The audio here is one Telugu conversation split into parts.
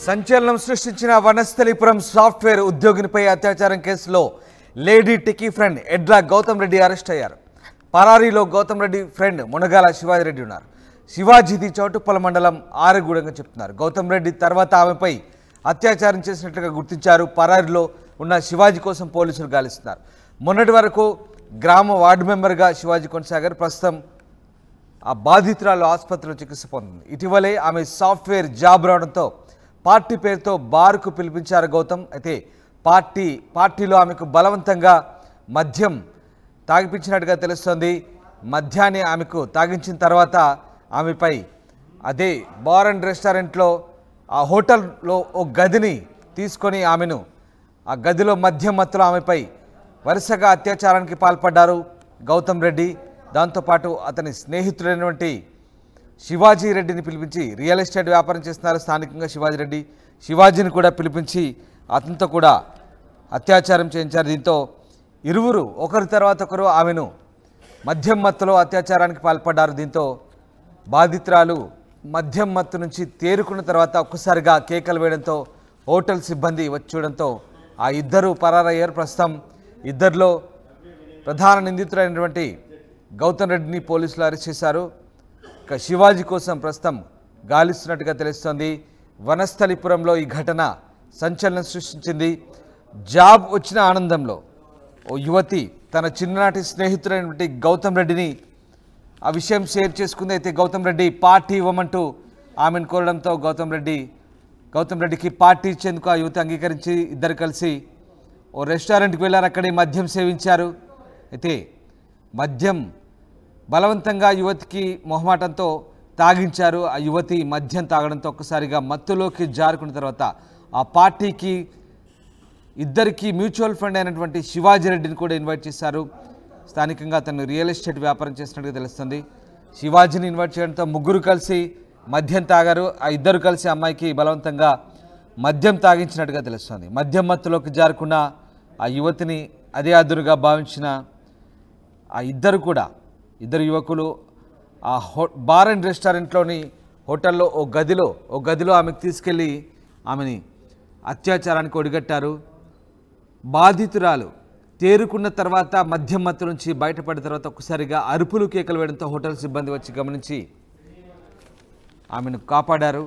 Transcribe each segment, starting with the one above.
సంచలనం సృష్టించిన వనస్థలిపురం సాఫ్ట్వేర్ ఉద్యోగినిపై అత్యాచారం కేసులో లేడీ టెకీ ఫ్రెండ్ ఎడ్ల గౌతమ్ రెడ్డి అరెస్ట్ అయ్యారు. పరారీలో గౌతమ్ రెడ్డి ఫ్రెండ్ మునగాల శివాజీ ఉన్నారు. శివాజీది చౌటుప్పల మండలం ఆరగూడెంగా చెప్తున్నారు. గౌతమ్ రెడ్డి తర్వాత ఆమెపై అత్యాచారం చేసినట్లుగా గుర్తించారు. పరారీలో ఉన్న శివాజీ కోసం పోలీసులు గాలిస్తున్నారు. మొన్నటి వరకు గ్రామ వార్డు మెంబర్గా శివాజీ కొనసాగారు. ప్రస్తుతం ఆ బాధితురాలు ఆసుపత్రిలో చికిత్స పొందింది. ఇటీవలే ఆమె సాఫ్ట్వేర్ జాబ్ రావడంతో పార్టీ పేరుతో బార్కు పిలిపించారు గౌతమ్. అయితే పార్టీలో ఆమెకు బలవంతంగా మద్యం తాగిపించినట్టుగా తెలుస్తోంది. మద్యాన్ని ఆమెకు తాగించిన తర్వాత ఆమెపై అదే బార్ అండ్ రెస్టారెంట్లో ఆ హోటల్లో ఓ గదిని తీసుకొని ఆమెను ఆ గదిలో మద్యం మత్తులో ఆమెపై వరుసగా అత్యాచారానికి పాల్పడ్డారు గౌతమ్ రెడ్డి. దాంతోపాటు అతని స్నేహితుడైనటువంటి శివాజీ రెడ్డిని పిలిపించి రియల్ ఎస్టేట్ వ్యాపారం చేస్తున్నారు స్థానికంగా శివాజీ రెడ్డి. శివాజీని కూడా పిలిపించి అతనితో కూడా అత్యాచారం చేయించారు. దీంతో ఇరువురు ఒకరి తర్వాత ఒకరు ఆమెను మద్యం మత్తులో అత్యాచారానికి పాల్పడ్డారు. దీంతో బాధితురాలు మద్యం మత్తు నుంచి తేరుకున్న తర్వాత ఒక్కసారిగా కేకలు వేయడంతో హోటల్ సిబ్బంది వచ్చి చూడడంతో ఆ ఇద్దరు పరారయ్యారు. ప్రస్తుతం ఇద్దరిలో ప్రధాన నిందితుడైనటువంటి గౌతమ్ రెడ్డిని పోలీసులు అరెస్ట్ చేశారు. ఇక శివాజీ కోసం ప్రస్తుతం గాలిస్తున్నట్టుగా తెలుస్తోంది. వనస్థలిపురంలో ఈ ఘటన సంచలనం సృష్టించింది. జాబ్ వచ్చిన ఆనందంలో ఓ యువతి తన చిన్ననాటి స్నేహితుడైనటువంటి గౌతమ్ రెడ్డిని ఆ విషయం షేర్ చేసుకుంది. అయితే గౌతమ్ రెడ్డి పార్టీ ఇవ్వమంటూ ఆమెను కోరడంతో గౌతమ్ రెడ్డికి పార్టీ ఇచ్చేందుకు ఆ యువతి అంగీకరించి ఇద్దరు కలిసి ఓ రెస్టారెంట్కి వెళ్ళారు. అక్కడే మద్యం సేవించారు. అయితే మద్యం బలవంతంగా యువతికి మొహమాటంతో తాగించారు. ఆ యువతి మద్యం తాగడంతో ఒక్కసారిగా మత్తులోకి జారుకున్న తర్వాత ఆ పార్టీకి ఇద్దరికి మ్యూచువల్ ఫండ్ అయినటువంటి శివాజీ రెడ్డిని కూడా ఇన్వైట్ చేశారు. స్థానికంగా అతను రియల్ ఎస్టేట్ వ్యాపారం చేసినట్టుగా తెలుస్తుంది. శివాజీని ఇన్వైట్ చేయడంతో ముగ్గురు కలిసి మద్యం తాగారు. ఆ ఇద్దరు కలిసి అమ్మాయికి బలవంతంగా మద్యం తాగించినట్టుగా తెలుస్తుంది. మద్యం మత్తులోకి జారుకున్న ఆ యువతిని అదే అదురుగా భావించిన ఆ ఇద్దరు యువకులు ఆ బార్ అండ్ రెస్టారెంట్లోని హోటల్లో ఓ గదిలో ఆమెకు తీసుకెళ్ళి ఆమెని అత్యాచారానికి ఒడిగట్టారు. బాధితురాలు తేరుకున్న తర్వాత మద్యం మత్తు నుంచి బయటపడిన తర్వాత ఒక్కసారిగా అరుపులు కేకలు వేయడంతో హోటల్ సిబ్బంది వచ్చి గమనించి ఆమెను కాపాడారు.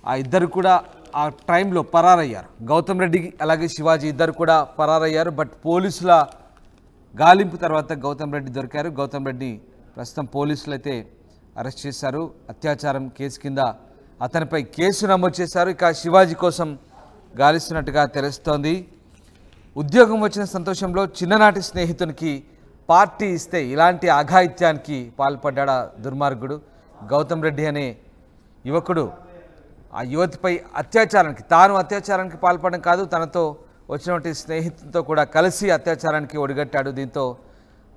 ఆ ఇద్దరు కూడా ఆ టైంలో పరారయ్యారు. గౌతమ్ రెడ్డి అలాగే శివాజీ ఇద్దరు కూడా పరారయ్యారు. బట్ పోలీసుల గాలింపు తర్వాత గౌతమ్ రెడ్డి దొరికారు. గౌతమ్ రెడ్డి ప్రస్తుతం పోలీసులు అయితే అరెస్ట్ చేశారు. అత్యాచారం కేసు కింద అతనిపై కేసు నమోదు చేశారు. ఇక శివాజీ కోసం గాలిస్తున్నట్టుగా తెలుస్తోంది. ఉద్యోగం వచ్చిన సంతోషంలో చిన్ననాటి స్నేహితునికి పార్టీ ఇస్తే ఇలాంటి అఘాయిత్యానికి పాల్పడ్డా దుర్మార్గుడు. గౌతమ్ రెడ్డి అనే యువకుడు ఆ యువతిపై తాను అత్యాచారానికి పాల్పడడం కాదు, తనతో వచ్చినటువంటి స్నేహితులతో కూడా కలిసి అత్యాచారానికి ఒడిగట్టాడు. దీంతో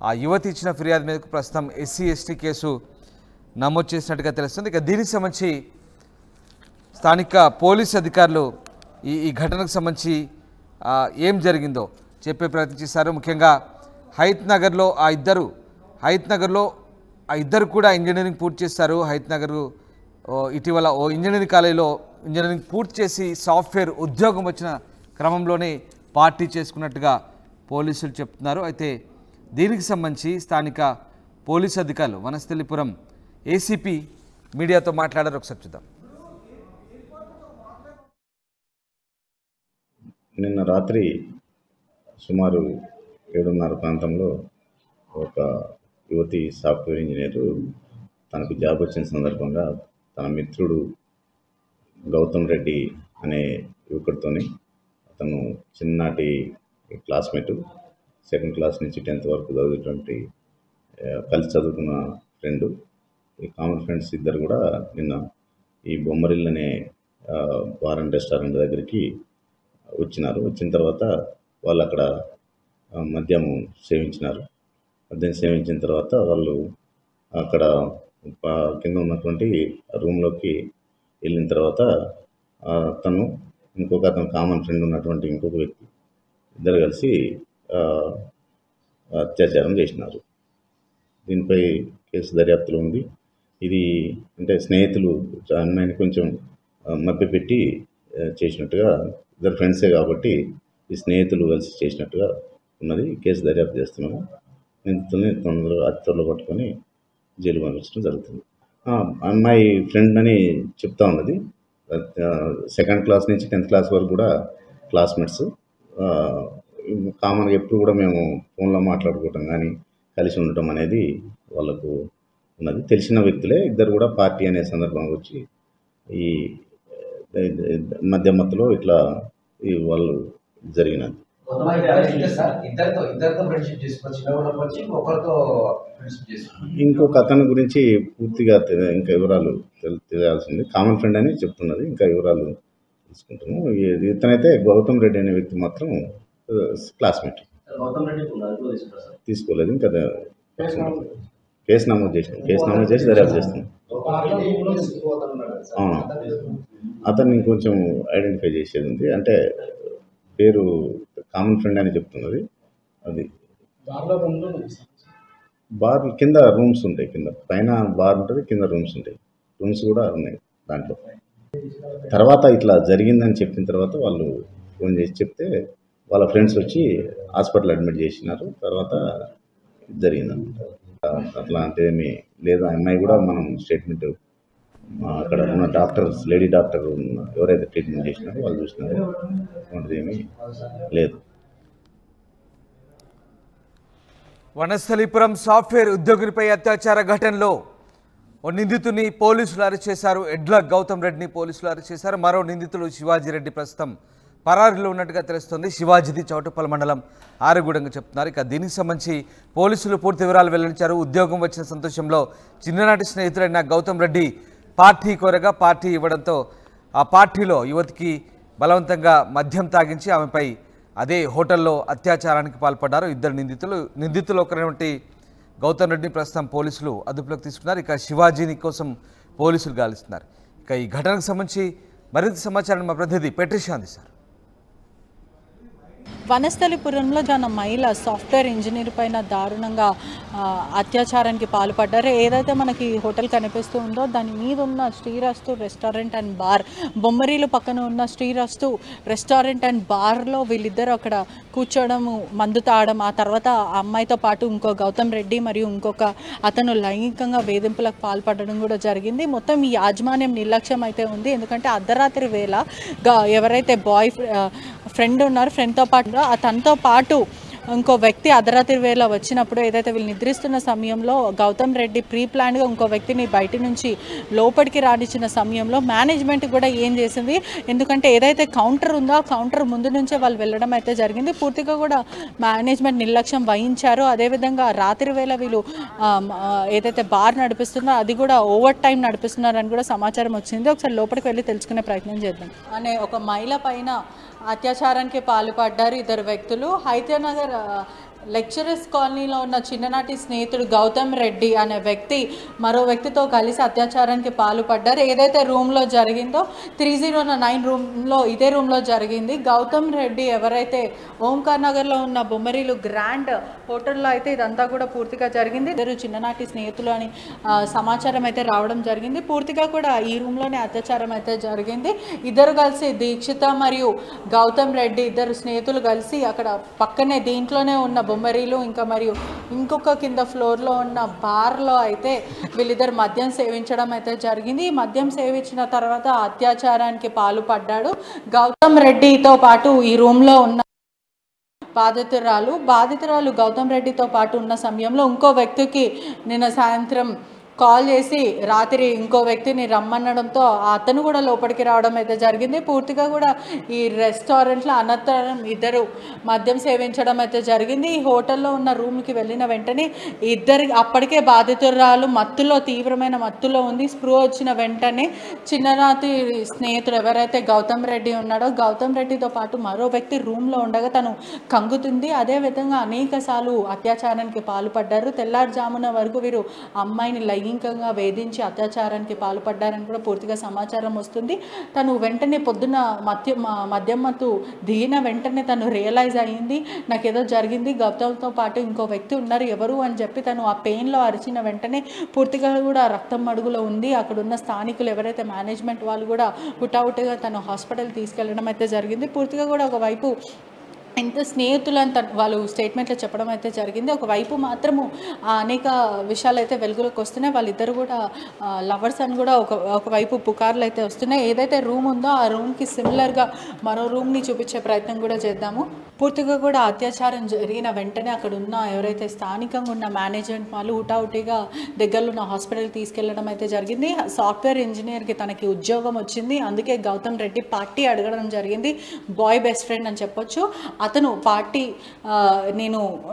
ఆ యువతి ఇచ్చిన ఫిర్యాదు మీదకు ప్రస్తుతం SC/ST కేసు నమోదు చేసినట్టుగా తెలుస్తుంది. ఇక దీనికి సంబంధించి స్థానిక పోలీస్ అధికారులు ఈ ఘటనకు సంబంధించి ఏం జరిగిందో చెప్పే ప్రయత్నం చేశారు. ముఖ్యంగా హయత్ నగర్లో ఆ ఇద్దరు కూడా ఇంజనీరింగ్ పూర్తి చేస్తారు. హయత్ నగర్ ఇటీవల ఓ ఇంజనీరింగ్ కాలేజీలో ఇంజనీరింగ్ పూర్తి చేసి సాఫ్ట్వేర్ ఉద్యోగం వచ్చిన క్రమంలోనే పార్టీ చేసుకున్నట్టుగా పోలీసులు చెప్తున్నారు. అయితే దీనికి సంబంధించి స్థానిక పోలీసు అధికారులు వనస్థలిపురం ACP మీడియాతో మాట్లాడారు. ఒకసారి చూద్దాం. నిన్న రాత్రి సుమారు 7:30 ప్రాంతంలో ఒక యువతి సాఫ్ట్వేర్ ఇంజనీరు తనకు జాబ్ వచ్చిన సందర్భంగా తన మిత్రుడు గౌతమ్ రెడ్డి అనే యువకుడితోని, అతను చిన్ననాటి క్లాస్మేటు, 2nd క్లాస్ నుంచి 10th వరకు చదివేటువంటి కలిసి చదువుకున్న ఫ్రెండు, ఈ కామన్ ఫ్రెండ్స్ ఇద్దరు కూడా నిన్న ఈ బొమ్మరిల్ అనే బార్ అండ్ రెస్టారెంట్ దగ్గరికి వచ్చిన తర్వాత వాళ్ళు అక్కడ మద్యం సేవించినారు. మద్యం సేవించిన తర్వాత వాళ్ళు అక్కడ కింద ఉన్నటువంటి రూమ్లోకి వెళ్ళిన తర్వాత అతను అతను కామన్ ఫ్రెండ్ ఉన్నటువంటి ఇంకొక వ్యక్తి ఇద్దరు కలిసి అత్యాచారం చేసినారు. దీనిపై కేసు దర్యాప్తులో ఉంది. ఇది అంటే స్నేహితులు అమ్మాయిని కొంచెం మభ్యపెట్టి చేసినట్టుగా ఇద్దరు ఫ్రెండ్సే కాబట్టి ఈ స్నేహితులు కలిసి చేసినట్టుగా ఉన్నది. కేసు దర్యాప్తు చేస్తున్నాము. నిందితుల్ని అతి త్వరలో పట్టుకొని జైలు పంపించడం జరుగుతుంది. అమ్మాయి ఫ్రెండ్ అని చెప్తా ఉన్నది. సెకండ్ క్లాస్ నుంచి 10th క్లాస్ వరకు కూడా క్లాస్మేట్స్. కామన్గా ఎప్పుడు కూడా మేము ఫోన్లో మాట్లాడుకోవటం కానీ కలిసి ఉండటం అనేది వాళ్ళకు ఉన్నది. తెలిసిన వ్యక్తులే ఇద్దరు కూడా పార్టీ అనే సందర్భంగా వచ్చి ఈ మధ్యలో ఇట్లా వాళ్ళు జరిగినది. ఇంకొక అతని గురించి పూర్తిగా ఇంకా వివరాలు తెలియాల్సింది. కామన్ ఫ్రెండ్ అని చెప్తున్నది. ఇంకా వివరాలు తీసుకుంటున్నాము. ఇతనైతే గౌతమ్ రెడ్డి అనే వ్యక్తి మాత్రం క్లాస్మేట్. తీసుకోలేదు. ఇంకా కేసు నమోదు చేసి దర్యాప్తు చేస్తున్నాం. అతన్ని కొంచెం ఐడెంటిఫై చేసేది ఉంది. అంటే పేరు కామన్ ఫ్రెండ్ అని చెప్తున్నది. అది బార్ కింద రూమ్స్ ఉంటాయి. కింద పైన బార్ ఉంటుంది, కింద రూమ్స్ ఉంటాయి. రూమ్స్ కూడా ఉన్నాయి దాంట్లో. తర్వాత ఇట్లా జరిగిందని చెప్పిన తర్వాత వాళ్ళు ఫోన్ చేసి చెప్తే వాళ్ళ ఫ్రెండ్స్ వచ్చి హాస్పిటల్ అడ్మిట్ చేసినారు. తర్వాత జరిగిందన్నమాట. అట్లా అంటే ఏమీ లేదు. అమ్మాయి కూడా మనం స్టేట్మెంట్ అక్కడ ఉన్న డాక్టర్స్, లేడీ డాక్టర్ ఎవరైతే ట్రీట్మెంట్ చేసినారో వాళ్ళు చూసినారు. అటువంటిది ఏమీ లేదు. వనస్థలిపురం సాఫ్ట్వేర్ ఉద్యోగినిపై అత్యాచార ఘటనలో ఓ నిందితుని పోలీసులు అరెస్ట్ చేశారు. ఎడ్ల గౌతమ్ రెడ్డిని పోలీసులు అరెస్ట్ చేశారు. మరో నిందితుడు శివాజీరెడ్డి ప్రస్తుతం పరారీలో ఉన్నట్టుగా తెలుస్తోంది. శివాజీది చౌటుప్పల్ మండలం ఆరుగుడంగా చెప్తున్నారు. ఇక దీనికి సంబంధించి పోలీసులు పూర్తి వివరాలు వెల్లడించారు. ఉద్యోగం వచ్చిన సంతోషంలో చిన్ననాటి స్నేహితుడైన గౌతమ్ రెడ్డి పార్టీ కోరగా పార్టీ ఇవ్వడంతో ఆ పార్టీలో యువతికి బలవంతంగా మద్యం తాగించి ఆమెపై అదే హోటల్లో అత్యాచారానికి పాల్పడ్డారు. ఇద్దరు నిందితులు ఒకరైనటువంటి గౌతమ్ రెడ్డిని ప్రస్తుతం పోలీసులు అదుపులోకి తీసుకున్నారు. ఇక శివాజీని కోసం పోలీసులు గాలిస్తున్నారు. ఇక ఈ ఘటనకు సంబంధించి మరింత సమాచారం మా ప్రతినిధి పెట్రిషా అందిస్తారు. వనస్థలిపురంలో జన మహిళ సాఫ్ట్వేర్ ఇంజనీర్ పైన దారుణంగా అత్యాచారానికి పాల్పడ్డారు. ఏదైతే మనకి హోటల్ కనిపిస్తూ ఉందో దాని మీద ఉన్న శ్రీరస్తు రెస్టారెంట్ అండ్ బార్, బొమ్మరీలు పక్కన ఉన్న శ్రీరస్తు రెస్టారెంట్ అండ్ బార్లో వీళ్ళిద్దరూ అక్కడ కూర్చోవడం, మందు తాగడం, ఆ తర్వాత ఆ అమ్మాయితో పాటు ఇంకో గౌతమ్ రెడ్డి మరియు ఇంకొక అతను లైంగికంగా వేధింపులకు పాల్పడడం కూడా జరిగింది. మొత్తం ఈ యాజమాన్యం నిర్లక్ష్యం అయితే ఉంది. ఎందుకంటే అర్ధరాత్రి వేళ ఎవరైతే ఫ్రెండ్ ఉన్నారు, ఫ్రెండ్తో పాటు తనతో పాటు ఇంకో వ్యక్తి అర్ధరాత్రి వేళ వచ్చినప్పుడు ఏదైతే వీళ్ళు నిద్రిస్తున్న సమయంలో గౌతమ్ రెడ్డి ప్రీ ప్లాన్గా ఇంకో వ్యక్తిని బయట నుంచి లోపలికి రానిచ్చిన సమయంలో మేనేజ్మెంట్ కూడా ఏం చేసింది, ఎందుకంటే ఏదైతే కౌంటర్ ఉందో ఆ కౌంటర్ ముందు నుంచే వాళ్ళు వెళ్ళడం అయితే జరిగింది. పూర్తిగా కూడా మేనేజ్మెంట్ నిర్లక్ష్యం వహించారు. అదేవిధంగా రాత్రి వేళ వీళ్ళు ఏదైతే బార్ నడిపిస్తున్నారో అది కూడా ఓవర్ టైం నడిపిస్తున్నారని కూడా సమాచారం వచ్చింది. ఒకసారి లోపలికి వెళ్ళి తెలుసుకునే ప్రయత్నం చేద్దాం. అనే ఒక మహిళ పైన అత్యాచారానికి పాల్పడ్డారు ఇద్దరు వ్యక్తులు. హైదరాబాద్ లెక్చరర్స్ కాలనీలో ఉన్న చిన్ననాటి స్నేహితుడు గౌతమ్ రెడ్డి అనే వ్యక్తి మరో వ్యక్తితో కలిసి అత్యాచారానికి పాల్పడ్డారు. ఏదైతే రూమ్లో జరిగిందో 309 రూమ్లో ఇదే రూమ్లో జరిగింది. గౌతమ్ రెడ్డి ఎవరైతే ఓంకార్ నగర్లో ఉన్న బొమ్మరీలు గ్రాండ్ హోటల్లో అయితే ఇదంతా కూడా పూర్తిగా జరిగింది. ఇద్దరు చిన్ననాటి స్నేహితులు అని సమాచారం అయితే రావడం జరిగింది. పూర్తిగా కూడా ఈ రూమ్లోనే అత్యాచారం అయితే జరిగింది. ఇద్దరు కలిసి దీక్షిత మరియు గౌతమ్ రెడ్డి ఇద్దరు స్నేహితులు కలిసి అక్కడ పక్కనే దీంట్లోనే ఉన్న బొమ్మరీలు ఇంకా మరియు ఇంకొక కింద ఫ్లోర్లో ఉన్న బార్లో అయితే వీళ్ళిద్దరు మద్యం సేవించడం అయితే జరిగింది. ఈ మద్యం సేవించిన తర్వాత అత్యాచారానికి పాల్పడ్డాడు. గౌతమ్ రెడ్డితో పాటు ఈ రూమ్లో ఉన్న బాధితురాలు గౌతమ్ రెడ్డితో పాటు ఉన్న సమయంలో ఇంకో వ్యక్తికి నిన్న సాయంత్రం కాల్ చేసి రాత్రి ఇంకో వ్యక్తిని రమ్మనడంతో అతను కూడా లోపలికి రావడం అయితే జరిగింది. పూర్తిగా కూడా ఈ రెస్టారెంట్లో అనంతరం ఇద్దరు మద్యం సేవించడం అయితే జరిగింది. ఈ హోటల్లో ఉన్న రూమ్కి వెళ్ళిన వెంటనే అప్పటికే బాధితురాలు తీవ్రమైన మత్తులో ఉంది. స్పృహ వచ్చిన వెంటనే చిన్ననాటి స్నేహితుడు ఎవరైతే గౌతమ్ రెడ్డి ఉన్నాడో గౌతమ్ రెడ్డితో పాటు మరో వ్యక్తి రూమ్లో ఉండగా తను కంగుతుంది. అదేవిధంగా అనేక సార్లు అత్యాచారానికి పాల్పడ్డారు. తెల్లారుజామున వరకు వీరు అమ్మాయిని లైంగికంగా వేధించి అత్యాచారానికి పాల్పడ్డారని కూడా పూర్తిగా సమాచారం వస్తుంది. తను వెంటనే పొద్దున్న మద్యం మత్తు దిగిన వెంటనే తను రియలైజ్ అయ్యింది, నాకేదో జరిగింది, గౌతమ్తో పాటు ఇంకో వ్యక్తి ఉన్నారు, ఎవరు అని చెప్పి తను ఆ పెయిన్లో అరిచిన వెంటనే పూర్తిగా కూడా రక్తం మడుగులో ఉంది. అక్కడున్న స్థానికులు ఎవరైతే మేనేజ్మెంట్ వాళ్ళు కూడా హుటాహుటిగా తను హాస్పిటల్ తీసుకెళ్ళడం అయితే జరిగింది. పూర్తిగా కూడా ఒకవైపు ఎంత స్నేహితులు అని వాళ్ళు స్టేట్మెంట్లో చెప్పడం అయితే జరిగింది. ఒకవైపు మాత్రము అనేక విషయాలు అయితే వెలుగులోకి వస్తున్నాయి. వాళ్ళిద్దరు కూడా లవర్స్ అని కూడా ఒకవైపు పుకార్లు అయితే వస్తున్నాయి. ఏదైతే రూమ్ ఉందో ఆ రూమ్కి సిమిలర్గా మరో రూమ్ని చూపించే ప్రయత్నం కూడా చేద్దాము. పూర్తిగా కూడా అత్యాచారం జరిగిన వెంటనే అక్కడ ఉన్న ఎవరైతే స్థానికంగా ఉన్న మేనేజ్మెంట్ వాళ్ళు హుటాహుటిగా దగ్గరలో ఉన్న హాస్పిటల్కి తీసుకెళ్లడం అయితే జరిగింది. సాఫ్ట్వేర్ ఇంజనీర్కి తనకి ఉద్యోగం వచ్చింది, అందుకే గౌతమ్ రెడ్డి పార్టీ అడగడం జరిగింది. బాయ్ బెస్ట్ ఫ్రెండ్ అని చెప్పొచ్చు. అతను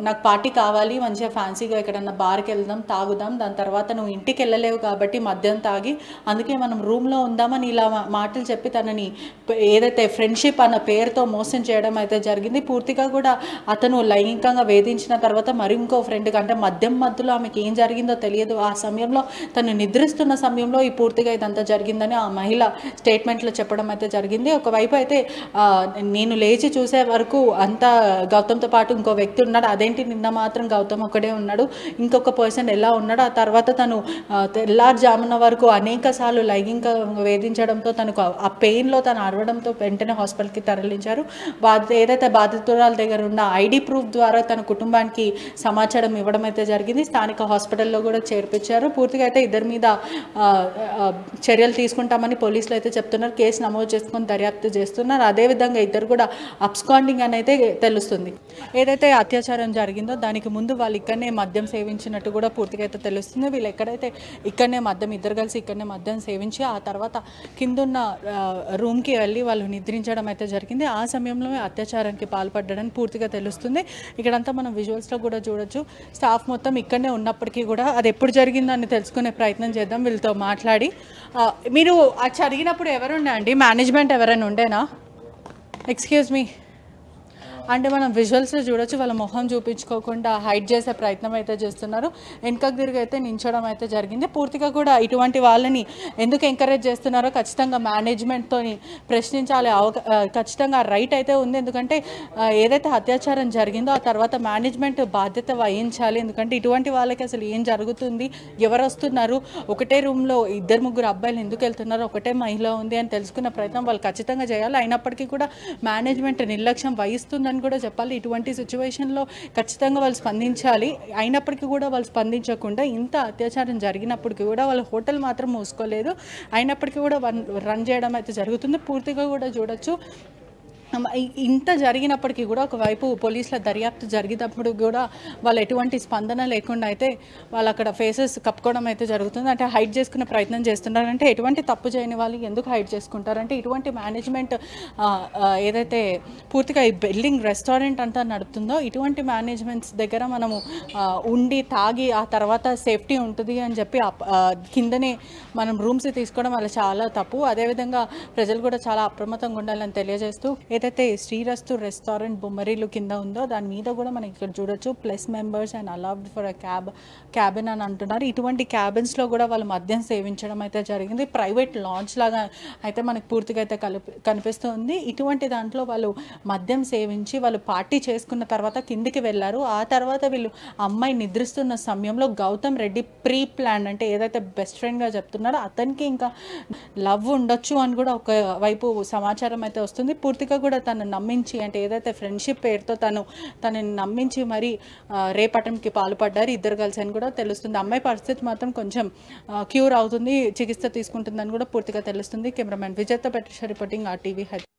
నాకు పార్టీ కావాలి, మంచిగా ఫ్యాన్సీగా ఎక్కడన్నా బార్కి వెళ్దాం, తాగుదాం, దాని తర్వాత నువ్వు ఇంటికి వెళ్ళలేవు కాబట్టి మద్యం తాగి అందుకే మనం రూమ్లో ఉందామని ఇలా మాటలు చెప్పి తనని ఏదైతే ఫ్రెండ్షిప్ అన్న పేరుతో మోసం చేయడం అయితే జరిగింది. పూర్తిగా కూడా అతను లైంగికంగా వేధించిన తర్వాత మరి ఇంకో ఫ్రెండ్కి అంటే మద్యం మధ్యలో ఆమెకి ఏం జరిగిందో తెలియదు. ఆ సమయంలో తను నిద్రిస్తున్న సమయంలో ఈ పూర్తిగా ఇదంతా జరిగిందని ఆ మహిళ స్టేట్మెంట్లో చెప్పడం అయితే జరిగింది. ఒకవైపు అయితే నేను లేచి చూసే వరకు అంతా గౌతమ్తో పాటు ఇంకో వ్యక్తి ఉన్నాడు, అదేంటి నిన్న మాత్రం గౌతమ్ ఒక్కడే ఉన్నాడు, ఇంకొక పర్సన్ ఎలా ఉన్నాడు. ఆ తర్వాత తను తెల్లారుజామున వరకు అనేక సార్లు లైంగికంగా వేధించడంతో తనకు ఆ పెయిన్లో తను అరవడంతో వెంటనే హాస్పిటల్కి తరలించారు. ఏదైతే బాధితురాల దగ్గర ఉన్న ఐడి ప్రూఫ్ ద్వారా తన కుటుంబానికి సమాచారం ఇవ్వడం అయితే జరిగింది. స్థానిక హాస్పిటల్లో కూడా చేర్పించారు. పూర్తిగా అయితే ఇద్దరి మీద చర్యలు తీసుకుంటామని పోలీసులు అయితే చెప్తున్నారు. కేసు నమోదు చేసుకొని దర్యాప్తు చేస్తున్నారు. అదేవిధంగా ఇద్దరు కూడా అబ్స్కాండింగ్ అని అయితే తెలుస్తుంది. ఏదైతే అత్యాచారం జరిగిందో దానికి ముందు వాళ్ళు ఇక్కడనే మద్యం సేవించినట్టు కూడా పూర్తిగా అయితే తెలుస్తుంది. వీళ్ళు ఎక్కడైతే ఇక్కడనే మద్యం ఇద్దరు కలిసి ఇక్కడనే మద్యం సేవించి ఆ తర్వాత కిందున్న రూమ్కి వెళ్ళి వాళ్ళు నిద్రించడం అయితే జరిగింది. ఆ సమయంలో అత్యాచారానికి పాల్పడ్డాడని పూర్తిగా తెలుస్తుంది. ఇక్కడంతా మనం విజువల్స్లో కూడా చూడొచ్చు. స్టాఫ్ మొత్తం ఇక్కడనే ఉన్నప్పటికీ కూడా అది ఎప్పుడు జరిగిందో అని తెలుసుకునే ప్రయత్నం చేద్దాం వీళ్ళతో మాట్లాడి. మీరు అది జరిగినప్పుడు ఎవరుండే అండి? మేనేజ్మెంట్ ఎవరైనా ఉండేనా? ఎక్స్క్యూజ్ మీ అంటే మనం విజువల్స్లో చూడొచ్చు. వాళ్ళ మొహం చూపించుకోకుండా హైడ్ చేసే ప్రయత్నం అయితే చేస్తున్నారు. వెనకకు తిరిగి అయితే నించడం అయితే జరిగింది. పూర్తిగా కూడా ఇటువంటి వాళ్ళని ఎందుకు ఎంకరేజ్ చేస్తున్నారో ఖచ్చితంగా మేనేజ్మెంట్తో ప్రశ్నించాలి. ఖచ్చితంగా రైట్ అయితే ఉంది. ఎందుకంటే ఏదైతే అత్యాచారం జరిగిందో ఆ తర్వాత మేనేజ్మెంట్ బాధ్యత వహించాలి. ఎందుకంటే ఇటువంటి వాళ్ళకి అసలు ఏం జరుగుతుంది, ఎవరు వస్తున్నారు, ఒకటే రూమ్లో ఇద్దరు ముగ్గురు అబ్బాయిలు ఎందుకు వెళ్తున్నారు, ఒకటే మహిళ ఉంది అని తెలుసుకున్న ప్రయత్నం వాళ్ళు ఖచ్చితంగా చేయాలి. అయినప్పటికీ కూడా మేనేజ్మెంట్ నిర్లక్ష్యం వహిస్తుందని కూడా చెప్పాలి. ఇటువంటి సిచ్యువేషన్లో ఖచ్చితంగా వాళ్ళు స్పందించాలి. అయినప్పటికీ కూడా వాళ్ళు స్పందించకుండా ఇంత అత్యాచారం జరిగినప్పటికీ కూడా వాళ్ళ హోటల్ మాత్రం మూసుకోలేదు. అయినప్పటికీ కూడా రన్ చేయడం అయితే జరుగుతుంది. పూర్తిగా కూడా చూడొచ్చు. ఇంత జరిగినప్పటికీ కూడా ఒకవైపు పోలీసుల దర్యాప్తు జరిగినప్పుడు కూడా వాళ్ళు ఎటువంటి స్పందన లేకుండా అయితే వాళ్ళు అక్కడ ఫేసెస్ కప్పుకోవడం అయితే జరుగుతుంది. అంటే హైడ్ చేసుకునే ప్రయత్నం చేస్తున్నారంటే ఎటువంటి తప్పు చేయని వాళ్ళు ఎందుకు హైడ్ చేసుకుంటారంటే ఇటువంటి మేనేజ్మెంట్ ఏదైతే పూర్తిగా ఈ బిల్డింగ్ రెస్టారెంట్ అంతా నడుపుతుందో ఇటువంటి మేనేజ్మెంట్స్ దగ్గర మనము ఉండి తాగి ఆ తర్వాత సేఫ్టీ ఉంటుంది అని చెప్పి కిందనే మనం రూమ్స్ తీసుకోవడం వల్ల చాలా తప్పు. అదేవిధంగా ప్రజలు కూడా చాలా అప్రమత్తంగా ఉండాలని తెలియజేస్తూ ఏదైతే శ్రీరస్తు రెస్టారెంట్ బొమ్మరీలు కింద ఉందో దాని మీద కూడా మనం ఇక్కడ చూడొచ్చు plus members and allowed for a cabin అని అంటున్నారు. ఇటువంటి క్యాబిన్స్లో కూడా వాళ్ళు మద్యం సేవించడం అయితే జరిగింది. ప్రైవేట్ లాంచ్ లాగా అయితే మనకు పూర్తిగా అయితే కనిపిస్తుంది. ఇటువంటి దాంట్లో వాళ్ళు మద్యం సేవించి వాళ్ళు పార్టీ చేసుకున్న తర్వాత కిందికి వెళ్ళారు. ఆ తర్వాత వీళ్ళు అమ్మాయి నిద్రిస్తున్న సమయంలో గౌతమ్ రెడ్డి ప్రీ ప్లాన్ అంటే ఏదైతే బెస్ట్ ఫ్రెండ్గా చెప్తున్నారో అతనికి ఇంకా లవ్ ఉండొచ్చు అని కూడా ఒకవైపు సమాచారం అయితే వస్తుంది. పూర్తిగా కూడా తను నమ్మించి అంటే ఏదైతే ఫ్రెండ్షిప్ పేరుతో తనని నమ్మించి మరి రేపటంకి పాల్పడ్డారు ఇద్దరు కలిసి అని కూడా తెలుస్తుంది. అమ్మాయి పరిస్థితి మాత్రం కొంచెం క్యూర్ అవుతుంది, చికిత్స తీసుకుంటుందని కూడా పూర్తిగా తెలుస్తుంది. కెమెరామెన్ విజయ్తో పెట్టేశ్వర రిపోర్టింగ్ RTV.